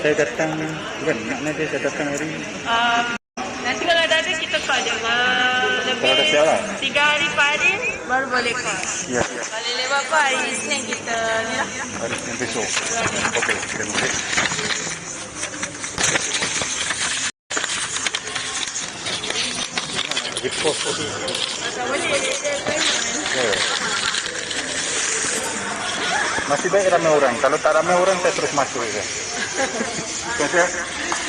saya datang, bukan nak dia saya datang hari ini. Nanti kalau ada kita call je. Kalau dah siap lah. 3 hari 4 hari baru boleh call. Ya. Kalau lewat apa hari Isnin kita ni lah. Hari Senin besok. Okey, terima kasih. Report tadi. Tak boleh Ya. Masih baik ramai orang. Kalau tak ramai orang, saya terus masuk. Ya. Terima kasih.